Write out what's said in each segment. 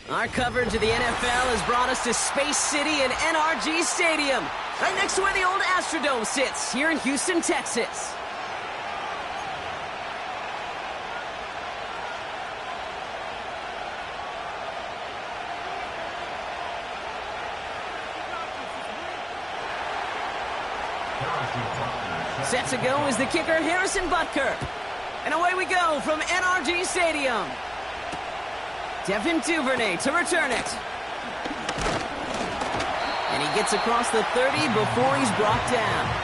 Our coverage of the NFL has brought us to Space City and NRG Stadium, right next to where the old Astrodome sits, here in Houston, Texas. Set to go is the kicker, Harrison Butker. And away we go from NRG Stadium. Devin Duvernay to return it. And he gets across the 30 before he's brought down.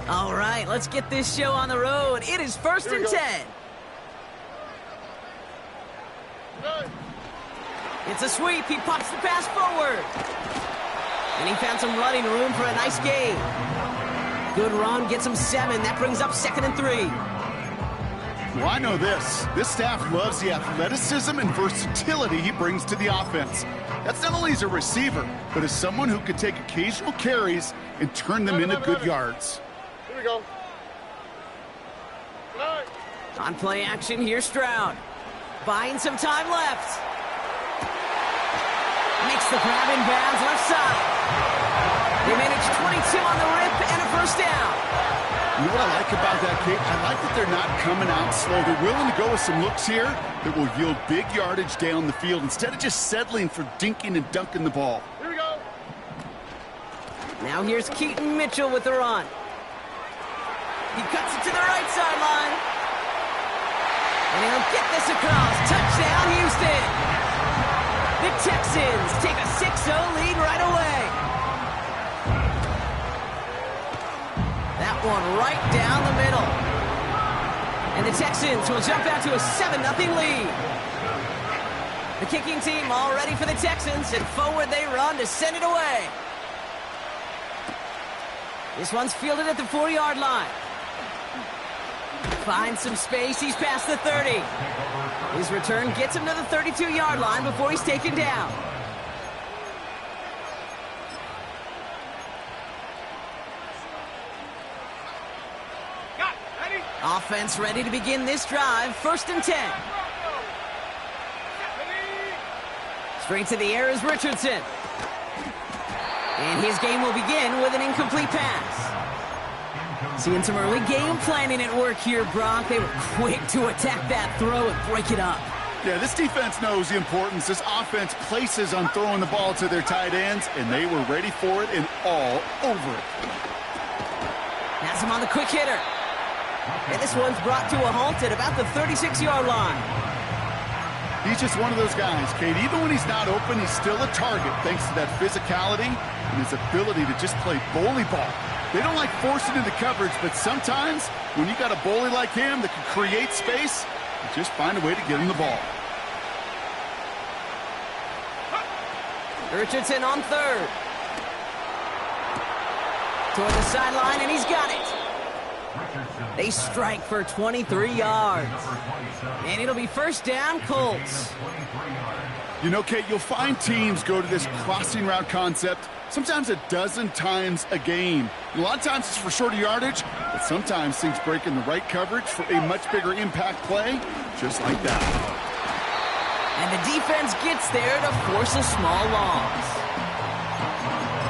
All right, let's get this show on the road. It is 1st and 10. It's a sweep. He pops the pass forward. And he found some running room for a nice gain. Good run, gets him 7. That brings up 2nd and 3. Well, I know this. This staff loves the athleticism and versatility he brings to the offense. That's not only as a receiver, but as someone who can take occasional carries and turn them into good yards. Here we go. On play action, here's Stroud. Buying some time left. Makes the grab in bounds left side. They manage 22 on the rip and a first down. You know what I like about that, Kate? I like that they're not coming out slow. They're willing to go with some looks here that will yield big yardage down the field instead of just settling for dinking and dunking the ball. Here we go. Now here's Keaton Mitchell with the run. He cuts it to the right sideline. And he'll get this across. Touchdown, Houston. The Texans take a 6-0 lead right away. That one right down the middle. And the Texans will jump out to a 7-0 lead. The kicking team all ready for the Texans, and forward they run to send it away. This one's fielded at the 4-yard line. Finds some space, he's past the 30. His return gets him to the 32-yard line before he's taken down. Offense ready to begin this drive, 1st and 10. Straight to the air is Richardson. And his game will begin with an incomplete pass. Seeing some early game planning at work here, Brock. They were quick to attack that throw and break it up. Yeah, this defense knows the importance this offense places on throwing the ball to their tight ends, and they were ready for it and all over it. Has him on the quick hitter. And this one's brought to a halt at about the 36-yard line. He's just one of those guys, Kate. Even when he's not open, he's still a target thanks to that physicality and his ability to just play bully ball. They don't like forcing into coverage, but sometimes when you got a bully like him that can create space, you just find a way to get him the ball. Richardson on 3rd. Toward the sideline, and he's got it. They strike for 23 yards. And it'll be 1st down, Colts. You know, Kate, you'll find teams go to this crossing route concept sometimes a dozen times a game. A lot of times it's for shorter yardage, but sometimes things break in the right coverage for a much bigger impact play, just like that. And the defense gets there to force a small loss.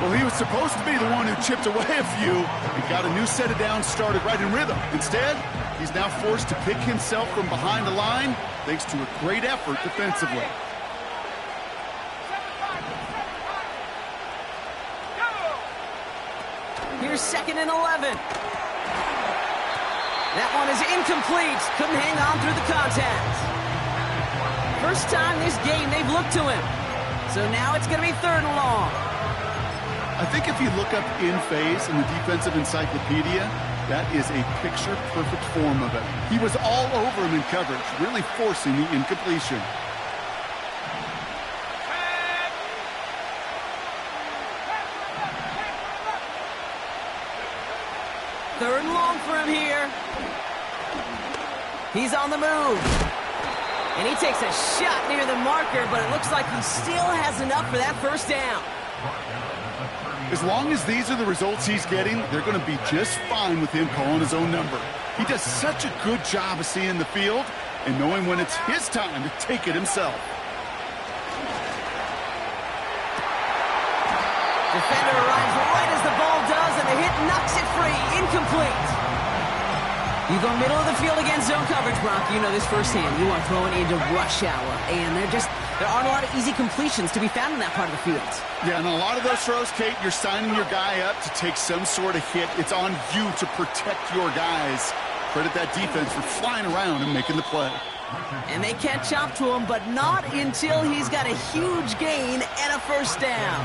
Well, he was supposed to be the one who chipped away a few and got a new set of downs started right in rhythm. Instead, he's now forced to pick himself from behind the line thanks to a great effort defensively. Here's 2nd and 11. That one is incomplete. Couldn't hang on through the contact. First time this game they've looked to him. So now it's going to be 3rd and long. I think if you look up in phase in the defensive encyclopedia, that is a picture-perfect form of it. He was all over him in coverage, really forcing the incompletion. Third and long for him here. He's on the move. And he takes a shot near the marker, but it looks like he still has enough for that first down. As long as these are the results he's getting, they're going to be just fine with him calling his own number. He does such a good job of seeing the field and knowing when it's his time to take it himself. Defender arrives right as the ball does, and the hit knocks it free. Incomplete. You go middle of the field against zone coverage, Brock. You know this firsthand. You are throwing into rush hour, and there aren't a lot of easy completions to be found in that part of the field. Yeah, and a lot of those throws, Kate, you're signing your guy up to take some sort of hit. It's on you to protect your guys. Credit that defense for flying around and making the play. And they catch up to him, but not until he's got a huge gain and a first down.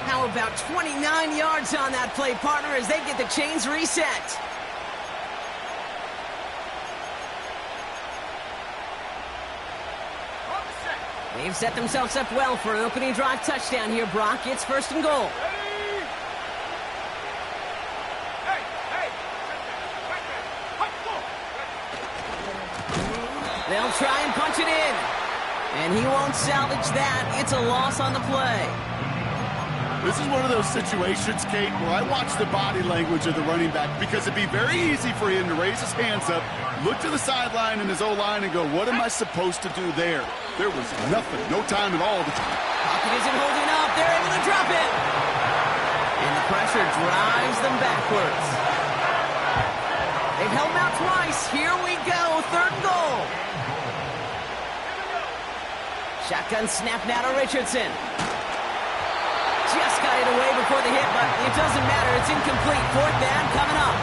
How about 29 yards on that play, partner, as they get the chains reset? They've set themselves up well for an opening drive touchdown here, Brock. It's first and goal. They'll try and punch it in. And he won't salvage that. It's a loss on the play. This is one of those situations, Kate, where I watch the body language of the running back because it'd be very easy for him to raise his hands up, look to the sideline in his O-line and go, what am I supposed to do there? There was nothing, no time at all. Pocket isn't holding up. They're able to drop it. And the pressure drives them backwards. They've held him out twice. Here we go. Third and goal. Shotgun snap now to Richardson. Just got it away before the hit, but it doesn't matter. It's incomplete. Fourth down coming up.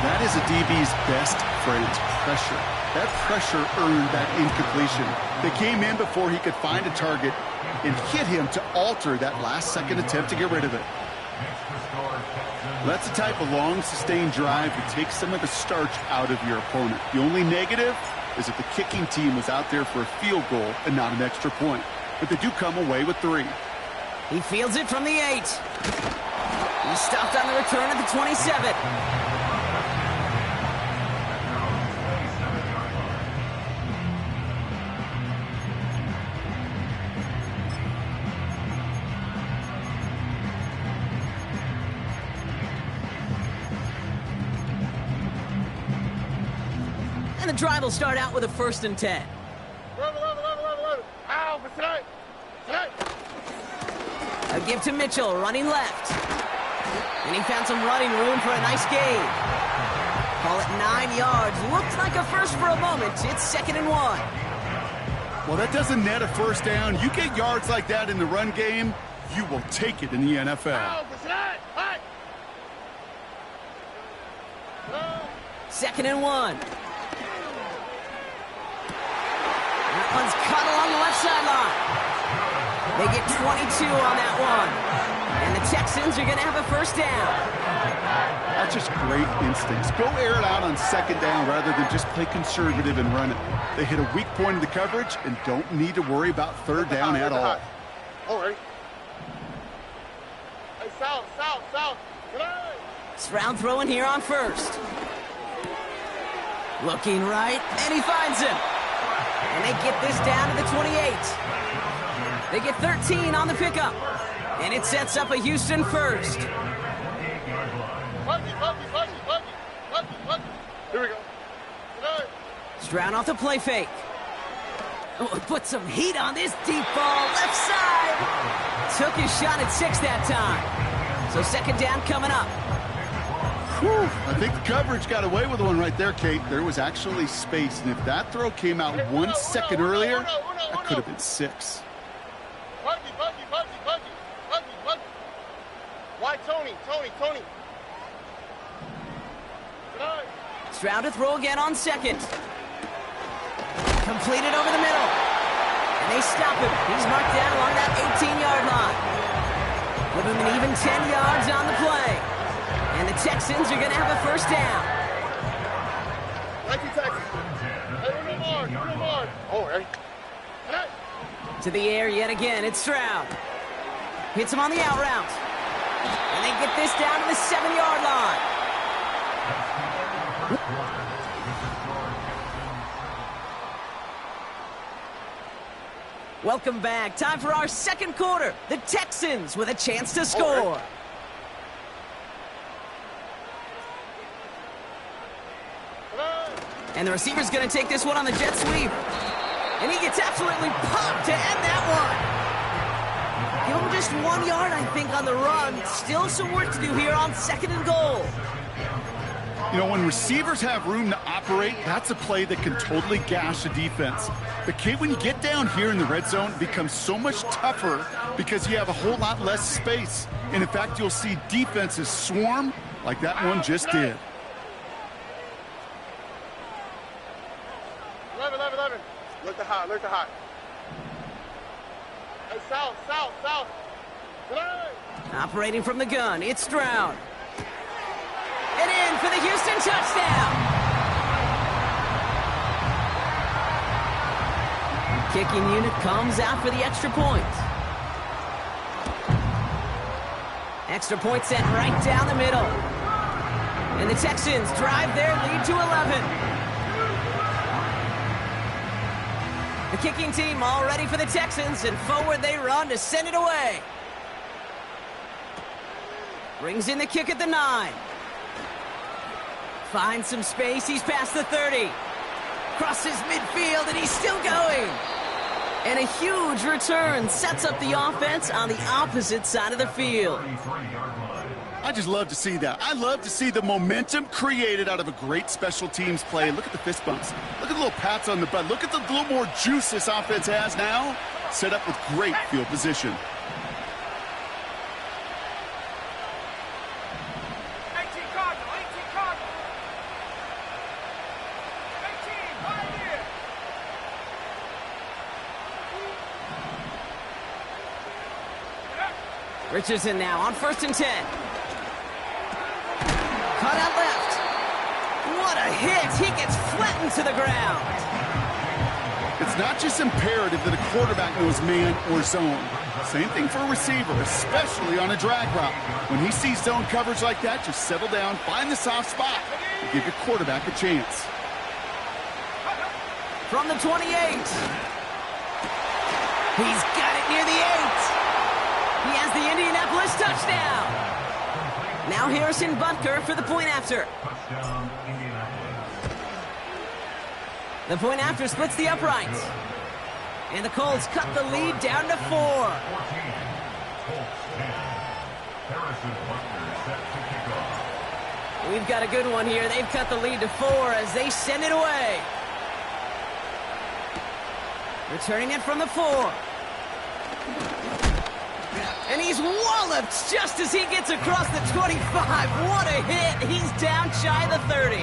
That is a DB's best friend, pressure. That pressure earned that incompletion. They came in before he could find a target and hit him to alter that last-second attempt to get rid of it. That's the type of long, sustained drive that takes some of the starch out of your opponent. The only negative is that the kicking team was out there for a field goal and not an extra point. But they do come away with 3. He fields it from the 8. He's stopped on the return at the 27. And the drive will start out with a 1st and 10. A give to Mitchell, running left. And he found some running room for a nice gain. Call it 9 yards. Looked like a first for a moment. It's 2nd and 1. Well, that doesn't net a first down. You get yards like that in the run game, you will take it in the NFL. 2nd and 1. That one's cut along the left sideline. They get 22 on that one. And the Texans are going to have a first down. That's just great instincts. Go air it out on 2nd down rather than just play conservative and run it. They hit a weak point in the coverage and don't need to worry about 3rd down at all. All right. Hey, south. Stroud throwing here on 1st. Looking right, and he finds him. And they get this down to the 28. They get 13 on the pickup. And it sets up a Houston first. Here we go. Stroud off the play fake. Oh, put some heat on this deep ball. Left side. Took his shot at 6 that time. So 2nd down coming up. Whew. I think the coverage got away with one right there, Kate. There was actually space, and if that throw came out 1 second earlier, that could have been 6. Why Tony? Stroud to throw again on 2nd. Completed over the middle. And they stop him. He's marked down along that 18-yard line. Give him an even 10 yards on the play. And the Texans are going to have a first down. Thank you, Texans. Hey, no more. Oh, ready? To the air yet again. It's Stroud. Hits him on the out route. And they get this down to the 7-yard line. Welcome back. Time for our second quarter. The Texans with a chance to score. And the receiver's going to take this one on the jet sweep. And he gets absolutely popped to end that one. Give him just 1 yard, I think, on the run. Still some work to do here on 2nd and goal. You know, when receivers have room to operate, that's a play that can totally gash a defense. But, Kate, when you get down here in the red zone, it becomes so much tougher because you have a whole lot less space. And, in fact, you'll see defenses swarm like that one just did. 11. Look to hot. Hey, south. Operating from the gun, it's Stroud. And in for the Houston touchdown. Kicking unit comes out for the extra point. Extra point sent right down the middle. And the Texans drive their lead to 11. The kicking team all ready for the Texans, and forward they run to send it away. Brings in the kick at the 9. Finds some space, he's past the 30. Crosses midfield, and he's still going. And a huge return sets up the offense on the opposite side of the field. I just love to see that. I love to see the momentum created out of a great special teams play. Look at the fist bumps. Look at the little pats on the butt. Look at the little more juice this offense has now. Set up with great field position. 18 Cardinal. 18 right here. Richardson now on 1st and 10. Cut out left. What a hit. He gets flattened to the ground. It's not just imperative that a quarterback knows man or zone. Same thing for a receiver, especially on a drag route. When he sees zone coverage like that, just settle down, find the soft spot, and give your quarterback a chance. From the 28. He's got it near the 8. He has the Indianapolis touchdown. Now Harrison Butker for the point after. The point after splits the uprights. And the Colts cut the lead down to 4. We've got a good one here. They've cut the lead to 4 as they send it away. Returning it from the 4. And he's walloped just as he gets across the 25. What a hit. He's down shy of the 30.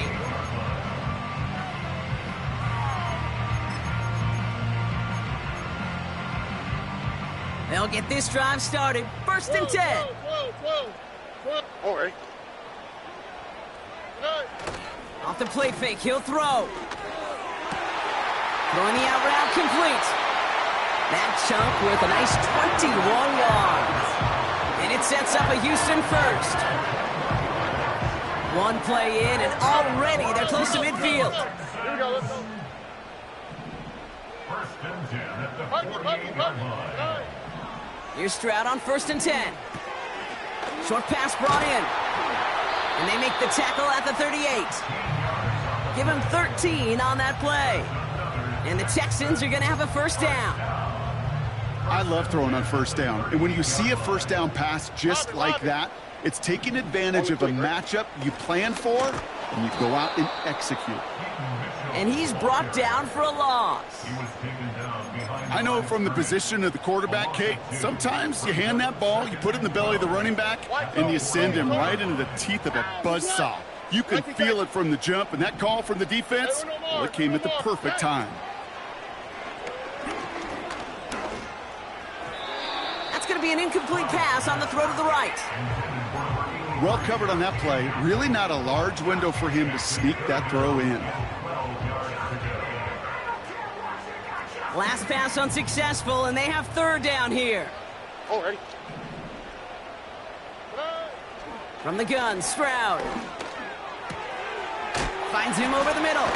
They'll get this drive started. 1st and 10. 12. All right. Off the play fake, he'll throw. Throwing the out route complete. That chunk with a nice 21 yards. And it sets up a Houston first. One play in, and already they're close to midfield. Here we go, let's go. 1st and 10 at the 40-yard line. Here's Stroud on 1st and 10. Short pass brought in. And they make the tackle at the 38. Give him 13 on that play. And the Texans are going to have a 1st down. I love throwing on 1st down. And when you see a 1st down pass just like that, it's taking advantage of a matchup you plan for, and you go out and execute. And he's brought down for a loss. I know from the position of the quarterback, Kate, sometimes you hand that ball, you put it in the belly of the running back, and you send him right into the teeth of a buzzsaw. You can feel it from the jump, and that call from the defense, well, it came at the perfect time. That's going to be an incomplete pass on the throw to the right. Well covered on that play. Really not a large window for him to sneak that throw in. Last pass unsuccessful, and they have 3rd down here. Oh, ready. From the gun, Stroud. Finds him over the middle.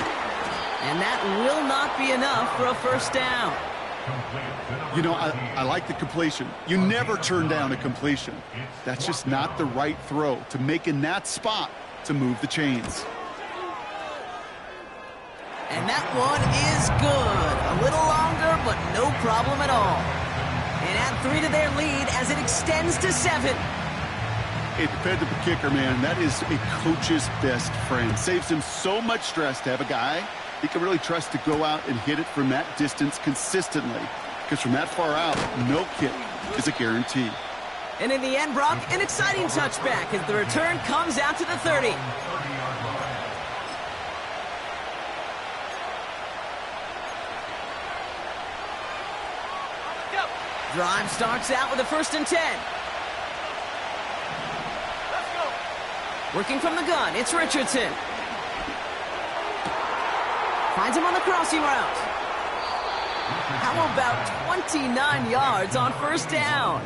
And that will not be enough for a 1st down. You know, I like the completion. You never turn down a completion. That's just not the right throw to make in that spot to move the chains. And that one is good. A little longer, but no problem at all. And add 3 to their lead as it extends to 7. A dependable kicker, man. That is a coach's best friend. Saves him so much stress to have a guy he can really trust to go out and hit it from that distance consistently. Because from that far out, no kick is a guarantee. And in the end, Brock, an exciting touchback as the return comes out to the 30. Drive starts out with a 1st and 10. Working from the gun, it's Richardson. Finds him on the crossing route. How about 29 yards on 1st down?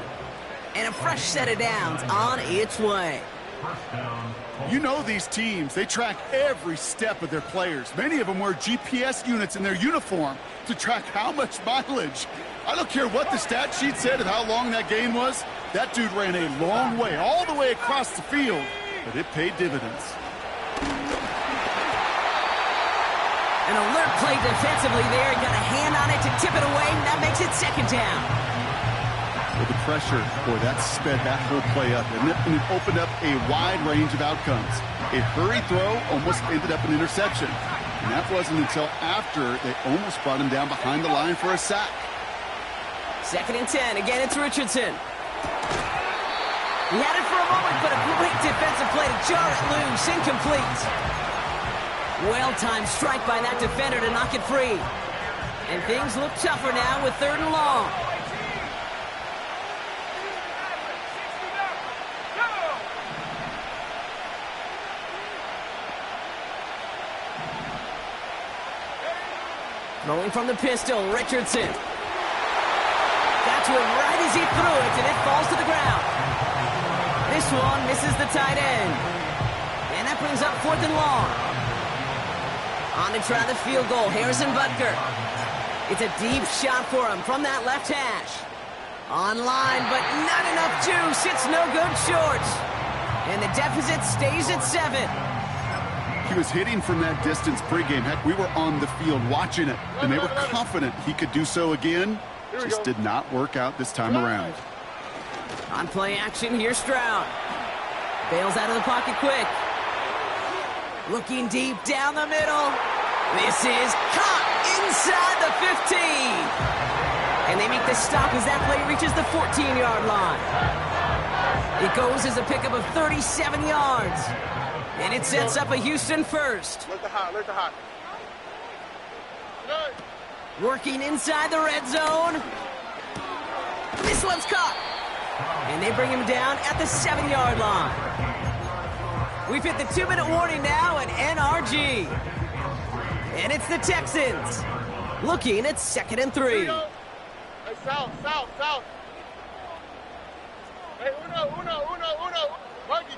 And a fresh set of downs on its way. You know these teams, they track every step of their players. Many of them wear GPS units in their uniform to track how much mileage. I don't care what the stat sheet said of how long that gain was. That dude ran a long way, all the way across the field, but it paid dividends. An alert play defensively there. He got a hand on it to tip it away. That makes it 2nd down. With the pressure, boy, that sped that whole play up, and it opened up a wide range of outcomes. A hurry throw almost ended up an interception, and that wasn't until after they almost brought him down behind the line for a sack. 2nd and 10. Again, it's Richardson. He had it for a moment, but a great defensive play to jar it loose. Incomplete. Well-timed strike by that defender to knock it free. And things look tougher now with 3rd and long. Throwing from the pistol, Richardson. Got to him right as he threw it, and it falls to the ground. This one misses the tight end. And that brings up 4th and long. On to try the field goal, Harrison Butker. It's a deep shot for him from that left hash. On line, but not enough juice. It's no good short. And the deficit stays at 7. He was hitting from that distance pregame. Heck, we were on the field watching it, and they were confident he could do so again. Just did not work out this time around. On play action, here's Stroud. Bails out of the pocket quick. Looking deep down the middle. This is caught inside the 15. And they make the stop as that play reaches the 14-yard line. It goes as a pickup of 37 yards. And it sets up a Houston first. Let the hot. Working inside the red zone. This one's caught. And they bring him down at the 7-yard line. We've hit the 2-minute warning now at NRG. And it's the Texans looking at 2nd and 3. Hey, south. Hey, uno. Buggy.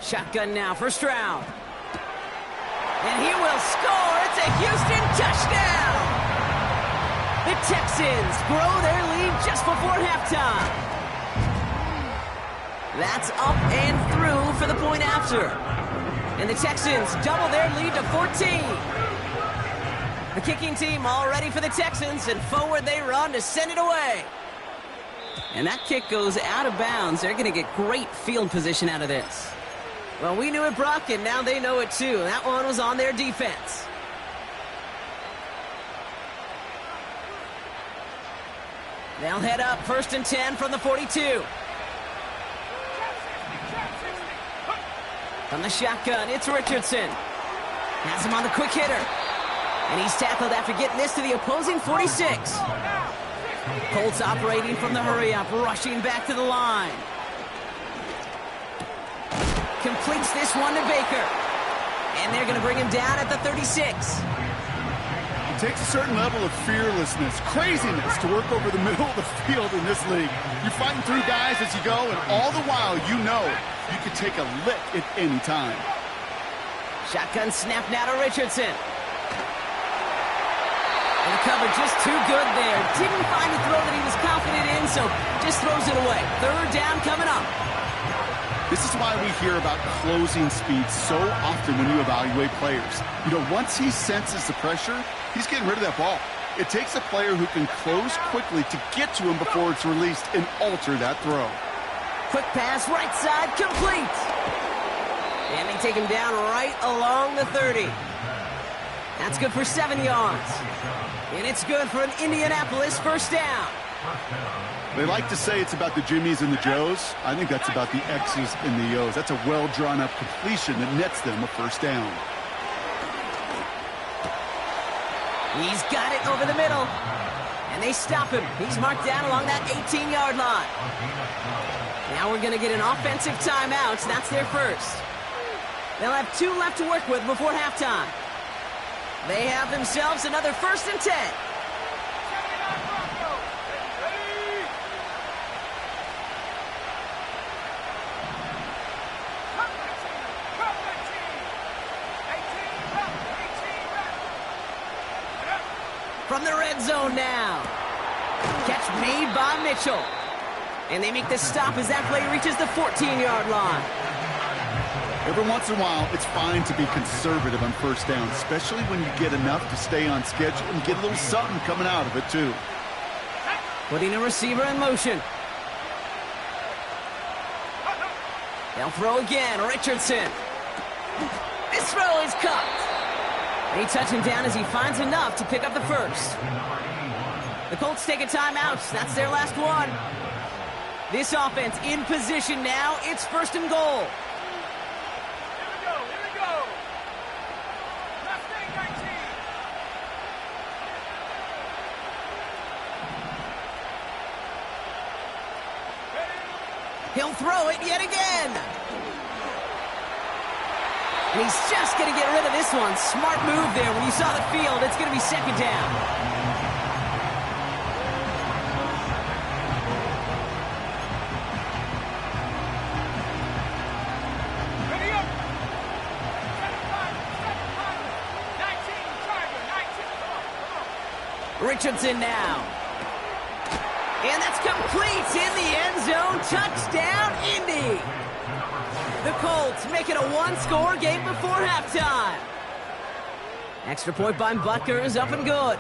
Shotgun now for Stroud. And he will score. It's a Houston touchdown. The Texans grow their lead just before halftime. That's up and through for the point after. And the Texans double their lead to 14. The kicking team all ready for the Texans, and forward they run to send it away. And that kick goes out of bounds. They're going to get great field position out of this. Well, we knew it, Brock, and now they know it too. That one was on their defense. They'll head up 1st and 10 from the 42. From the shotgun, it's Richardson. Has him on the quick hitter. And he's tackled after getting this to the opposing 46. Colts operating from the hurry-up, rushing back to the line. Completes this one to Baker. And they're going to bring him down at the 36. It takes a certain level of fearlessness, craziness to work over the middle of the field in this league. You're fighting through guys as you go, and all the while you know you can take a lick at any time. Shotgun snap now to Richardson. And the cover just too good there. Didn't find the throw that he was confident in, so just throws it away. Third down coming up. This is why we hear about closing speed so often when you evaluate players. You know, once he senses the pressure, he's getting rid of that ball. It takes a player who can close quickly to get to him before it's released and alter that throw. Quick pass, right side, complete. And they take him down right along the 30. That's good for 7 yards. And it's good for an Indianapolis first down. They like to say it's about the Jimmies and the Joes. I think that's about the X's and the O's. That's a well-drawn-up completion that nets them a first down. He's got it over the middle. And they stop him. He's marked down along that 18-yard line. Now we're going to get an offensive timeout. That's their first. They'll have 2 left to work with before halftime. They have themselves another 1st and 10. From the red zone now. Catch made by Mitchell. And they make the stop as that play reaches the 14-yard line. Every once in a while, it's fine to be conservative on first down, especially when you get enough to stay on schedule and get a little something coming out of it, too. Putting a receiver in motion. They'll throw again. Richardson. This throw is caught. They touch him down as he finds enough to pick up the first. The Colts take a timeout. That's their last one. This offense in position now. It's 1st and goal. Here we go. Left thing, 19. He'll throw it yet again. And he's just going to get rid of this one. Smart move there. When you saw the field, it's going to be 2nd down. Ready up. 19, Tiger, 19. Richardson now. And that's complete in the end zone. Touchdown, Indy. The Colts make it a 1-score game before halftime. Extra point by Butker is up and good.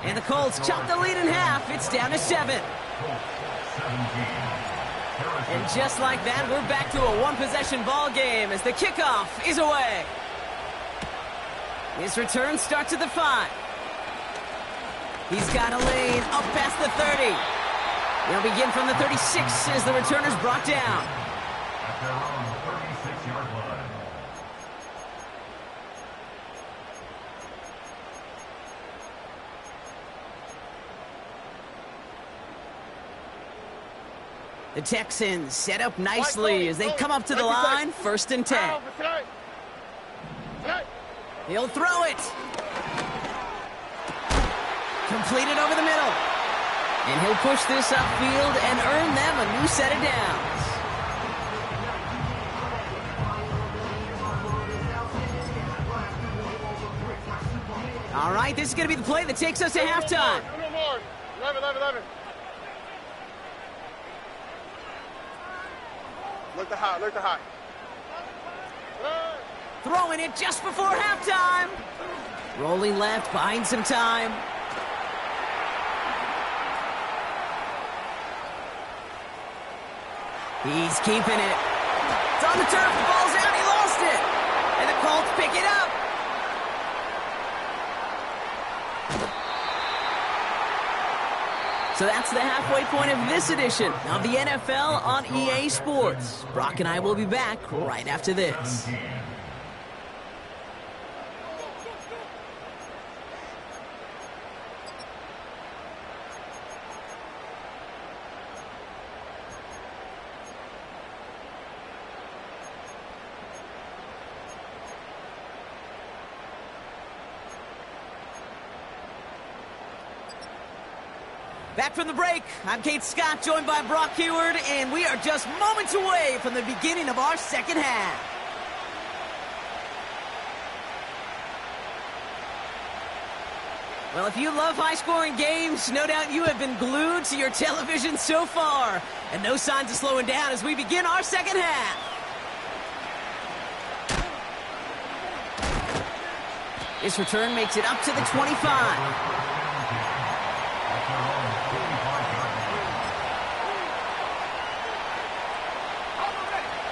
And the Colts chop the lead in half. It's down to 7. And just like that, we're back to a 1-possession ball game as the kickoff is away. His return starts at the 5. He's got a lane up past the 30. They'll begin from the 36 as the returner's brought down. Their own 36-yard line. The Texans set up nicely as they come up to the line. 1st and 10. He'll throw it. Completed over the middle. And he'll push this upfield and earn them a new set of downs. All right, this is going to be the play that takes us to halftime. 11. Look the high. Throwing it just before halftime. Rolling left, buying some time. He's keeping it. It's on the turf, the ball's out, he lost it. And the Colts pick it up. So that's the halfway point of this edition of the NFL on EA Sports. Brock and I will be back right after this. Back from the break, I'm Kate Scott, joined by Brock Heward, and we are just moments away from the beginning of our second half. Well, if you love high-scoring games, no doubt you have been glued to your television so far. And no signs of slowing down as we begin our second half. This return makes it up to the 25.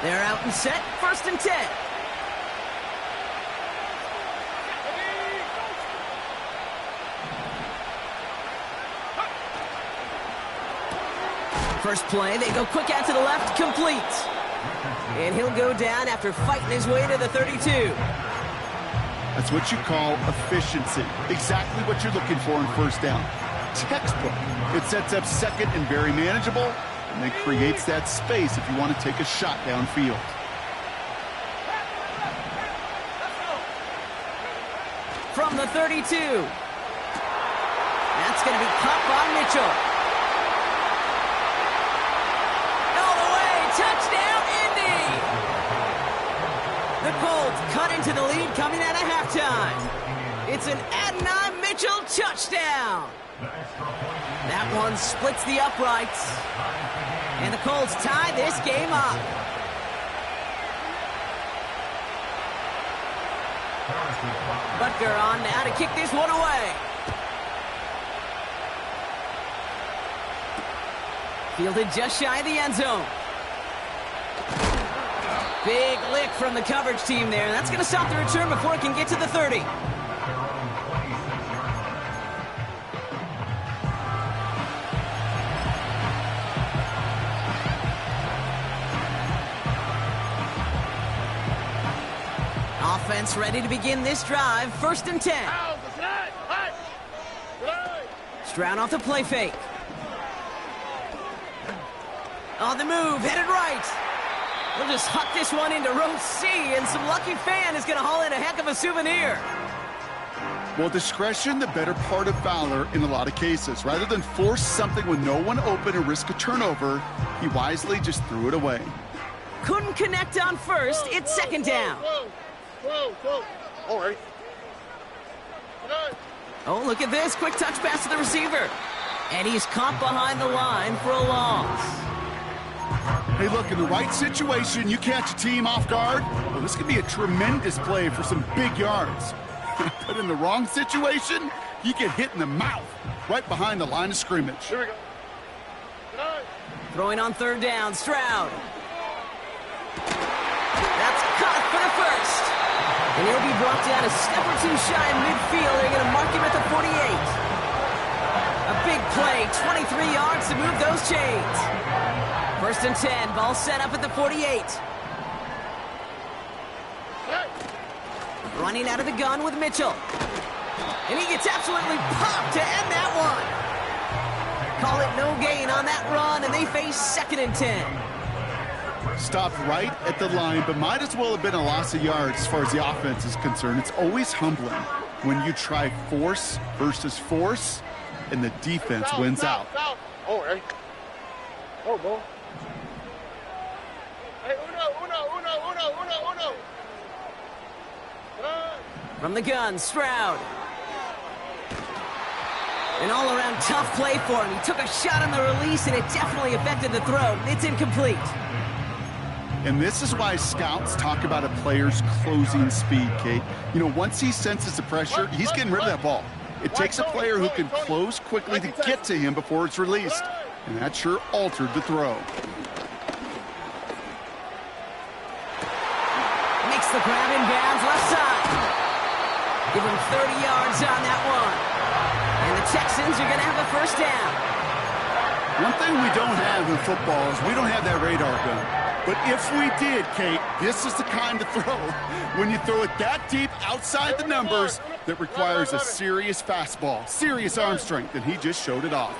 They're out and set, 1st and 10. First play, they go quick out to the left, complete. And he'll go down after fighting his way to the 32. That's what you call efficiency. Exactly what you're looking for in 1st down. Textbook. It sets up 2nd and very manageable, and then creates that space if you want to take a shot downfield. From the 32. That's going to be caught by Mitchell. Touchdown, Indy! The Colts cut into the lead coming out of halftime. It's an Adonai Mitchell touchdown. That one splits the uprights. And the Colts tie this game up. Butker on now to kick this one away. Fielded just shy of the end zone. Big lick from the coverage team there. That's going to stop the return before it can get to the 30. Offense ready to begin this drive. 1st and 10. Stroud off the play fake. On the move, headed right. We'll just huck this one into row C, and some lucky fan is going to haul in a heck of a souvenir. Well, discretion, the better part of valor in a lot of cases. Rather than force something with no one open and risk a turnover, he wisely just threw it away. Couldn't connect on 1st. It's 2nd down. All right. Oh, look at this. Quick touch pass to the receiver. And he's caught behind the line for a loss. Hey, look, in the right situation, you catch a team off guard. Well, this could be a tremendous play for some big yards. But in the wrong situation, you get hit in the mouth right behind the line of scrimmage. Here we go. Throwing on 3rd down, Stroud. That's caught for the 1st. And he'll be brought down a step or two shy in midfield. They're going to mark him at the 48. A big play, 23 yards to move those chains. 1st and 10, ball set up at the 48. Running out of the gun with Mitchell. And he gets absolutely popped to end that one. Call it no gain on that run, and they face 2nd and 10. Stopped right at the line, but might as well have been a loss of yards as far as the offense is concerned. It's always humbling when you try force versus force, and the defense wins out. Oh, hey. Oh, boy. Hey, uno. From the gun, Stroud. An all-around tough play for him. He took a shot on the release, and it definitely affected the throw. It's incomplete. And this is why scouts talk about a player's closing speed, Kate. You know, once he senses the pressure, he's getting rid of that ball. It takes a player who can close quickly to get to him before it's released. And that sure altered the throw. Makes the grab in bounds left side. Give him 30 yards on that one. And the Texans are going to have a 1st down. One thing we don't have in football is we don't have that radar gun. But if we did, Kate, this is the kind of throw, when you throw it that deep outside the numbers, that requires a serious fastball, serious arm strength, and he just showed it off.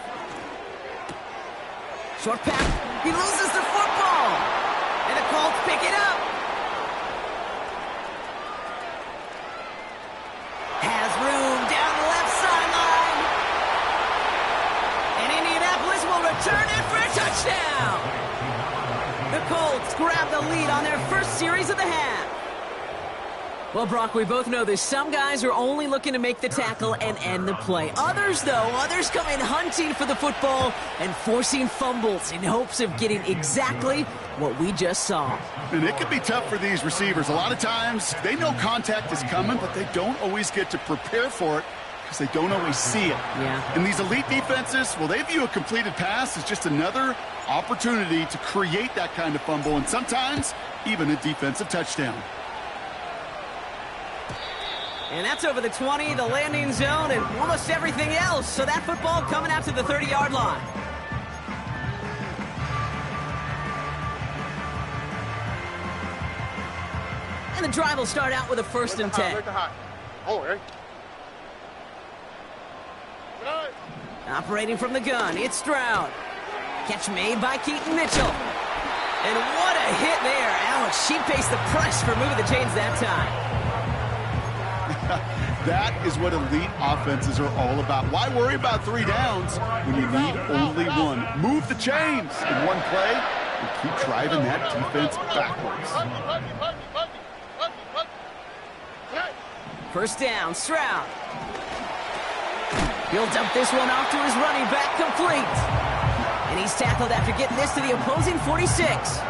Short pass. He loses the football. And the Colts pick it up. Has room down the left sideline. And Indianapolis will return it for a touchdown. The Colts grab the lead on their first series of the half. Well, Brock, we both know this. Some guys are only looking to make the tackle and end the play. Others come in hunting for the football and forcing fumbles in hopes of getting exactly what we just saw. And it can be tough for these receivers. A lot of times, they know contact is coming, but they don't always get to prepare for it because they don't always see it. Yeah. And these elite defenses, well, they view a completed pass as just another opportunity to create that kind of fumble, and sometimes even a defensive touchdown. And that's over the 20, the landing zone, and almost everything else. So that football coming out to the 30-yard line. And the drive will start out with a 1st and 10. Operating from the gun, it's Stroud. Catch made by Keaton Mitchell. And what a hit there. Ouch, she faced the press for moving the chains that time. That is what elite offenses are all about. Why worry about 3 downs when you need only 1? Move the chains in one play and keep driving that defense backwards. 1st down, Stroud. He'll dump this one off to his running back, complete. And he's tackled after getting this to the opposing 46.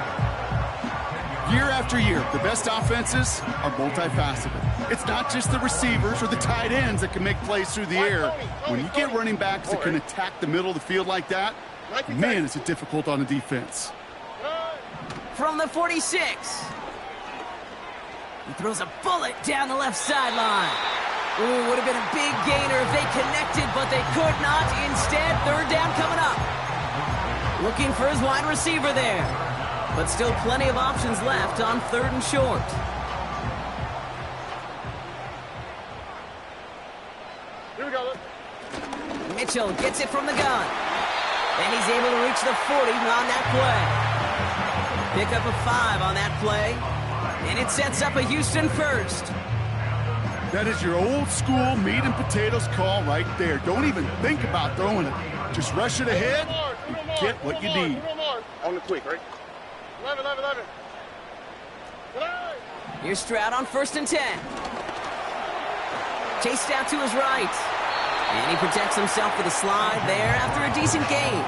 Year after year, the best offenses are multifaceted. It's not just the receivers or the tight ends that can make plays through the air. When you get running backs that can attack the middle of the field like that, man, is it difficult on a defense. From the 46. He throws a bullet down the left sideline. Ooh, would have been a big gainer if they connected, but they could not. Instead, 3rd down coming up. Looking for his wide receiver there. But still plenty of options left on 3rd and short. Here we go. Mitchell gets it from the gun. And he's able to reach the 40 on that play. Pick up a 5 on that play. And it sets up a Houston 1st. That is your old school meat and potatoes call right there. Don't even think about throwing it. Just rush it ahead and get what you need. On the quick, right? 11. Here's Stroud on 1st and 10. Chased out to his right. And he protects himself with a slide there after a decent gain.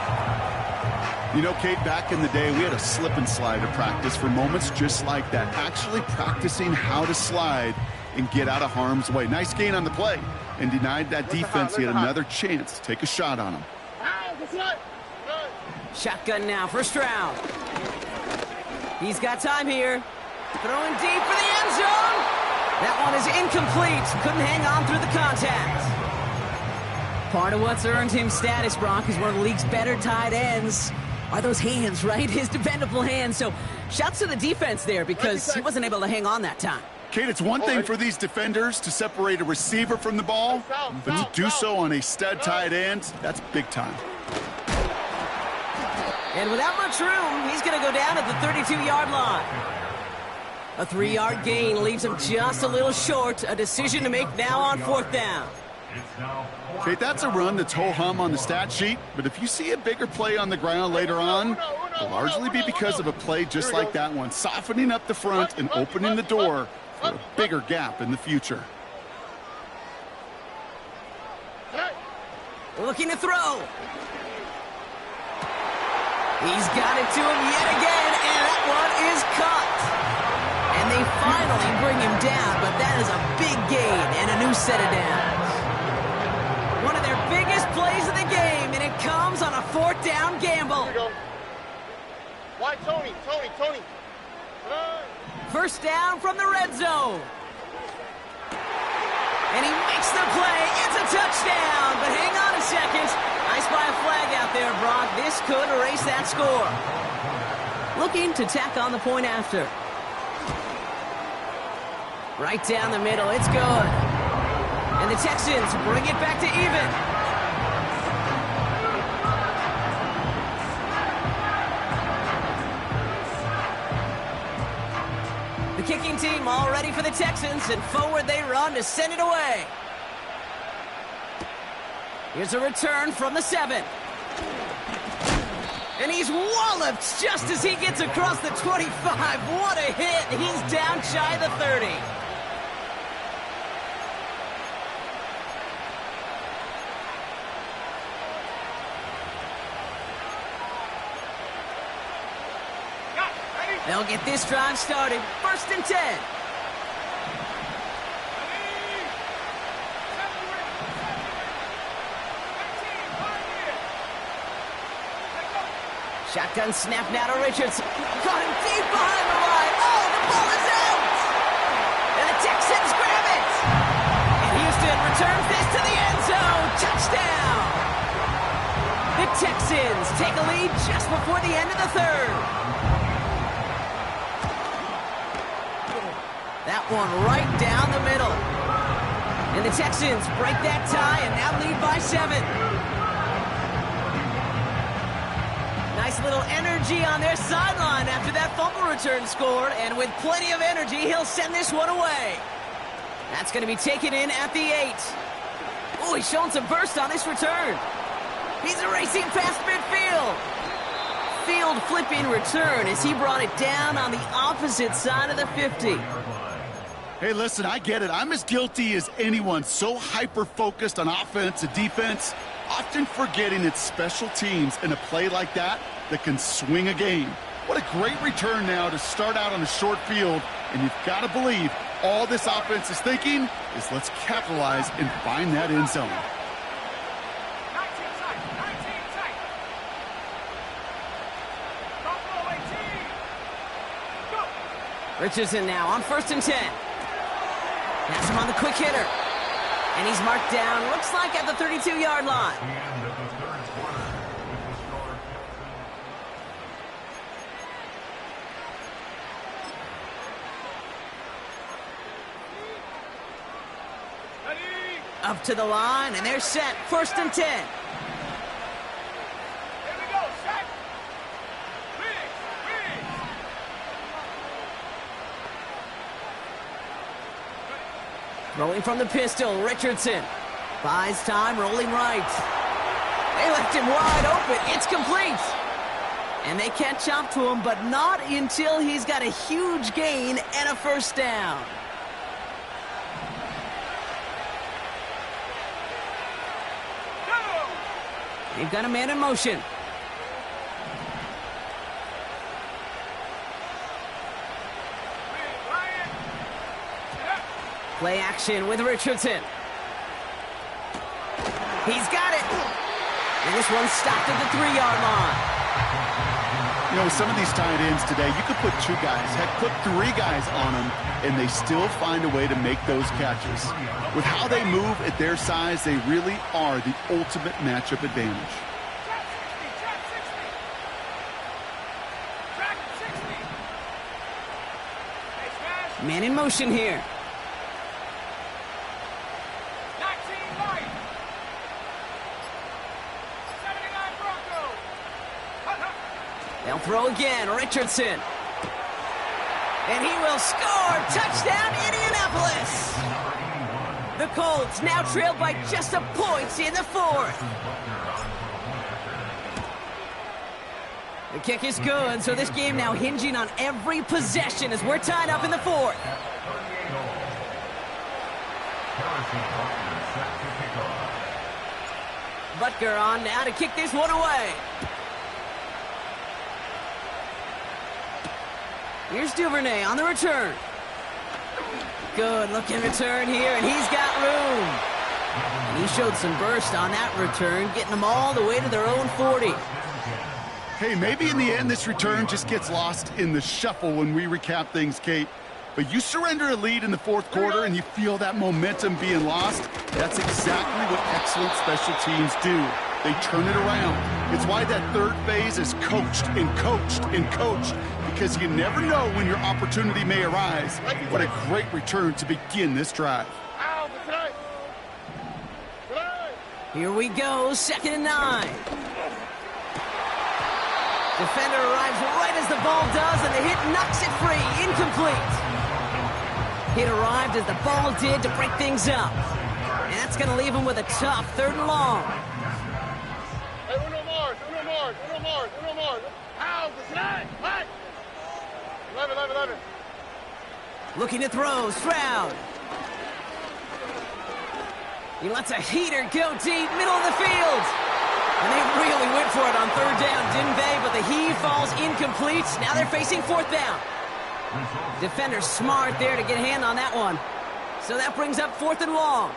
You know, Kate, back in the day, we had a slip and slide to practice for moments just like that. Actually practicing how to slide and get out of harm's way. Nice gain on the play. And denied that defense. He had another chance to take a shot on him. Shotgun now for Stroud. He's got time here. Throwing deep for the end zone. That one is incomplete. Couldn't hang on through the contact. Part of what's earned him status, Brock, is one of the league's better tight ends. Are those hands, right? His dependable hands. So shouts to the defense there because he wasn't able to hang on that time. Kate, it's one thing for these defenders to separate a receiver from the ball, but to do so on a stud tight end, that's big time. And without much room, he's going to go down at the 32-yard line. A 3-yard gain leaves him just a little short. A decision to make now on 4th down. Kate, that's a run that's ho-hum on the stat sheet, but if you see a bigger play on the ground later on, it'll largely be because of a play just like that one, softening up the front and opening the door for a bigger gap in the future. Looking to throw. He's got it to him yet again, and that one is caught. And they finally bring him down, but that is a big gain and a new set of downs. One of their biggest plays of the game, and it comes on a 4th down gamble. Here we go. Why, Tony? 1st down from the red zone. And he makes the play. It's a touchdown, but hang on a second. I spy a flag out there, Brock. This could erase that score. Looking to tack on the point after. Right down the middle. It's good. And the Texans bring it back to even. The kicking team all ready for the Texans, and forward they run to send it away. Here's a return from the 7. And he's walloped just as he gets across the 25. What a hit. He's down shy of the 30. They'll get this drive started. 1st and 10. Shotgun snap now to Richardson. Got him deep behind the line. Oh, the ball is out! And the Texans grab it! And Houston returns this to the end zone. Touchdown! The Texans take a lead just before the end of the 3rd. That one right down the middle. And the Texans break that tie and now lead by 7. Nice little energy on their sideline after that fumble return scored, and with plenty of energy, he'll send this one away. That's going to be taken in at the 8. Oh, he's showing some burst on this return. He's racing past midfield. Field flipping return as he brought it down on the opposite side of the 50. Hey, listen, I get it. I'm as guilty as anyone. So hyper-focused on offense and defense, often forgetting it's special teams in a play like that can swing a game. What a great return now to start out on a short field, and you've got to believe all this offense is thinking is let's capitalize and find that end zone. Richardson now on 1st and 10. Pass him on the quick hitter. And he's marked down, looks like at the 32-yard line. Up to the line, and they're set. 1st and 10. Here we go, set. Rolling from the pistol, Richardson. Buys time, rolling right. They left him wide open. It's complete. And they catch up to him, but not until he's got a huge gain and a 1st down. They've got a man in motion. Play action with Richardson. He's got it. And this one's stopped at the 3-yard line. You know, with some of these tight ends today, you could put 2 guys, heck, put 3 guys on them, and they still find a way to make those catches. With how they move at their size, they really are the ultimate matchup advantage. Man in motion here. They'll throw again, Richardson. And he will score. Touchdown, Indianapolis. The Colts now trail by just a point in the 4th. The kick is good, so this game now hinging on every possession as we're tied up in the 4th. Butker on now to kick this one away. Here's Duvernay on the return. Good looking return here, and he's got room. And he showed some burst on that return, getting them all the way to their own 40. Hey, maybe in the end this return just gets lost in the shuffle when we recap things, Kate. But you surrender a lead in the 4th quarter and you feel that momentum being lost. That's exactly what excellent special teams do. They turn it around. It's why that 3rd phase is coached and coached and coached, because you never know when your opportunity may arise. What a great return to begin this drive. Here we go, 2nd and 9. Defender arrives right as the ball does, and the hit knocks it free. Incomplete. Hit arrived as the ball did to break things up. And that's going to leave him with a tough 3rd and long. Hey, uno more. How? What? 11. Looking to throw, Stroud. He lets a heater go deep, middle of the field. And they really went for it on third down, didn't they? But the heave falls incomplete. Now they're facing fourth down. Defender smart there to get a hand on that one. So that brings up fourth and long.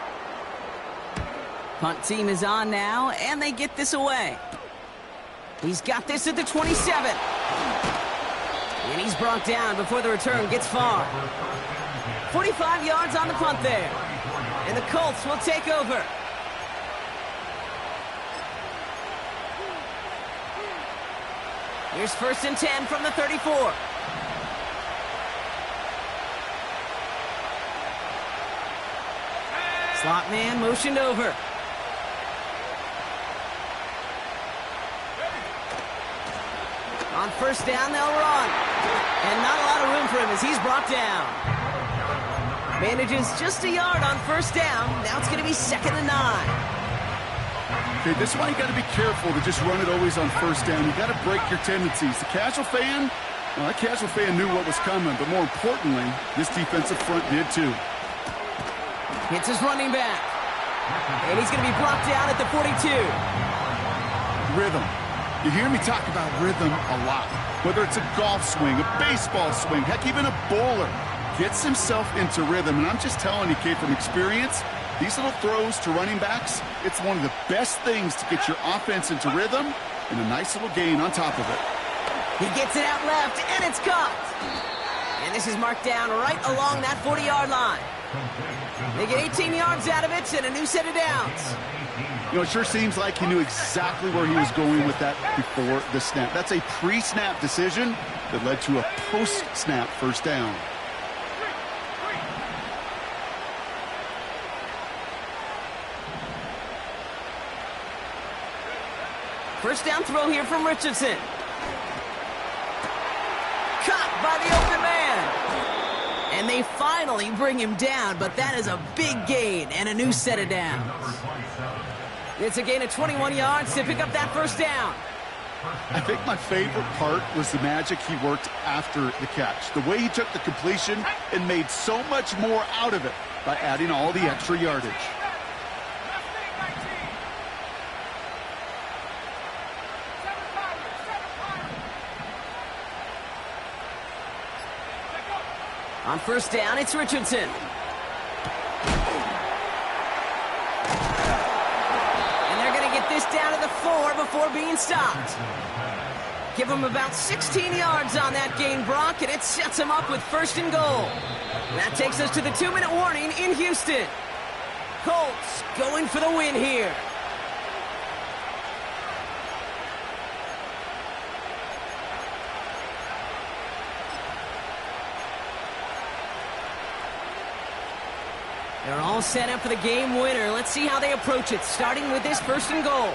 Punt team is on now, and they get this away. He's got this at the 27. And he's brought down before the return gets far. 45 yards on the punt there. And the Colts will take over. Here's first and 10 from the 34. Slot man motioned over. On first down, they'll run. And not a lot of room for him as he's brought down. Manages just a yard on first down. Now it's going to be 2nd and 9. Okay, this is why you got to be careful to just run it always on first down. You got to break your tendencies. The casual fan, well, that casual fan knew what was coming, but more importantly, this defensive front did too. Hits his running back. And he's going to be brought down at the 42. Rhythm. You hear me talk about rhythm a lot. Whether it's a golf swing, a baseball swing, heck, even a bowler gets himself into rhythm. And I'm just telling you, Kate, from experience, these little throws to running backs, it's one of the best things to get your offense into rhythm and a nice little gain on top of it. He gets it out left, and it's caught. And this is marked down right along that 40-yard line. They get 18 yards out of it and a new set of downs. You know, it sure seems like he knew exactly where he was going with that before the snap. That's a pre-snap decision that led to a post-snap first down. First down throw here from Richardson. Caught by the open man. And they finally bring him down, but that is a big gain and a new set of downs. It's a gain of 21 yards to pick up that first down. I think my favorite part was the magic he worked after the catch. The way he took the completion and made so much more out of it by adding all the extra yardage. On first down, it's Richardson. This down to the 4 before being stopped. Give him about 16 yards on that gain, Brock, and it sets him up with first and goal. That takes us to the 2-minute warning in Houston. Colts going for the win here. They're all set up for the game winner. Let's see how they approach it, starting with this first and goal.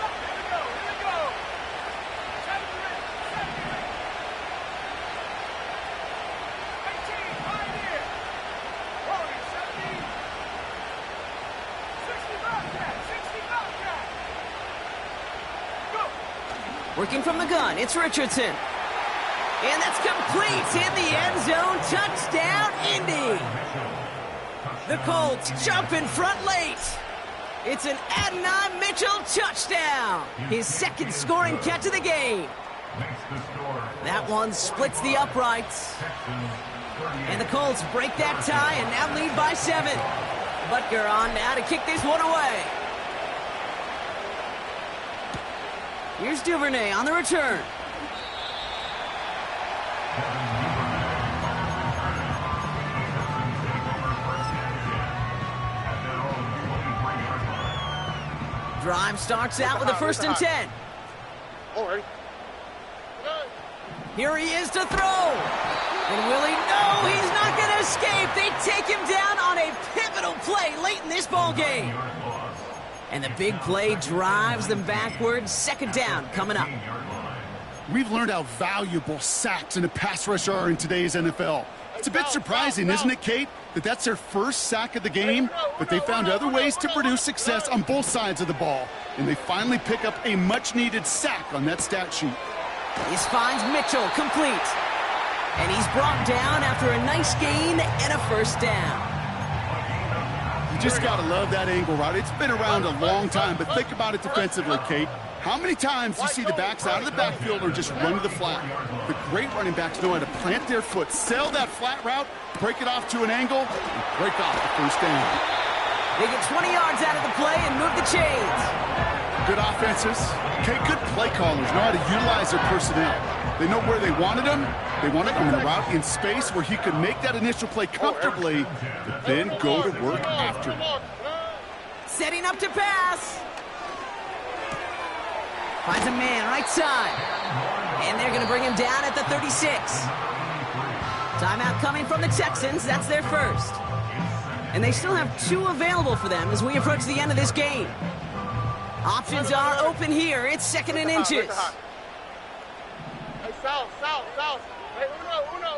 Working from the gun, it's Richardson. And that's complete in the end zone. Touchdown, Indy. The Colts jump in front late. It's an Adonai Mitchell touchdown. His second scoring catch of the game. That one splits the uprights. And the Colts break that tie and now lead by 7. Butker on now to kick this one away. Here's Duvernay on the return. Drive starts out with a first and 10. All right. Here he is to throw. And will he? No, he's not going to escape. They take him down on a pivotal play late in this ball game. And the big play drives them backwards. Second down coming up. We've learned how valuable sacks and a pass rush are in today's NFL. It's a bit surprising, isn't it, Kate, that that's their first sack of the game, but they found other ways to produce success on both sides of the ball, and they finally pick up a much-needed sack on that stat sheet. This finds Mitchell complete, and he's brought down after a nice gain and a first down. You just got to love that angle route. It's been around a long time, but think about it defensively, Kate. How many times do you see the backs out of the backfield or just run to the flat? The great running backs know how to plant their foot, sail that flat route, break it off to an angle, and break off the first down. They get 20 yards out of the play and move the chains. Good offenses. Okay, good play callers know how to utilize their personnel. They know where they wanted him. They wanted him in a route in space where he could make that initial play comfortably, but then go to work after. Setting up to pass. Finds a man right side. And they're going to bring him down at the 36. Timeout coming from the Texans. That's their first. And they still have 2 available for them as we approach the end of this game. Options are open here. It's 2nd and inches. Hey, south. Hey, uno.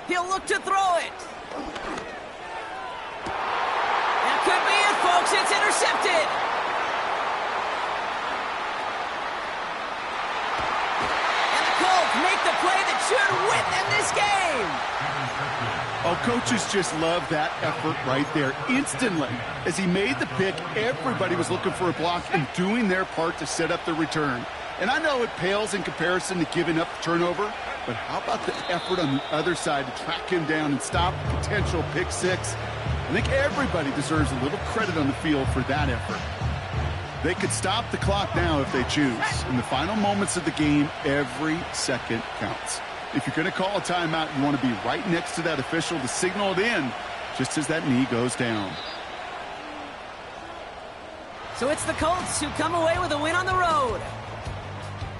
He'll look to throw it. That could be it, folks. It's intercepted. And the Colts make the play that should win them this game. Oh, coaches just love that effort right there. Instantly, as he made the pick, everybody was looking for a block and doing their part to set up the return. And I know it pales in comparison to giving up the turnover, but how about the effort on the other side to track him down and stop a potential pick six? I think everybody deserves a little credit on the field for that effort. They could stop the clock now if they choose. In the final moments of the game, every second counts. If you're going to call a timeout, you want to be right next to that official to signal it in just as that knee goes down. So it's the Colts who come away with a win on the road.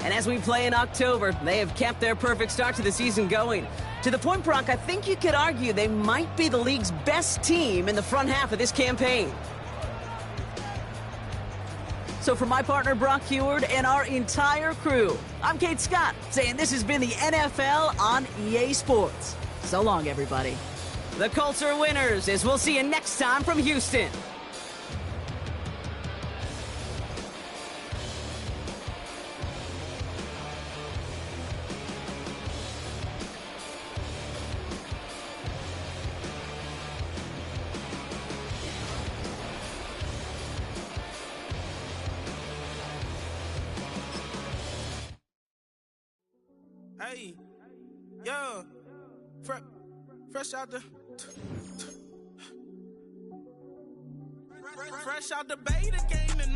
And as we play in October, they have kept their perfect start to the season going. To the point, Brock, I think you could argue they might be the league's best team in the front half of this campaign. So for my partner, Brock Heward, and our entire crew, I'm Kate Scott, saying this has been the NFL on EA Sports. So long, everybody. The Colts are winners, as we'll see you next time from Houston. Hey, yo, fresh out the beta game and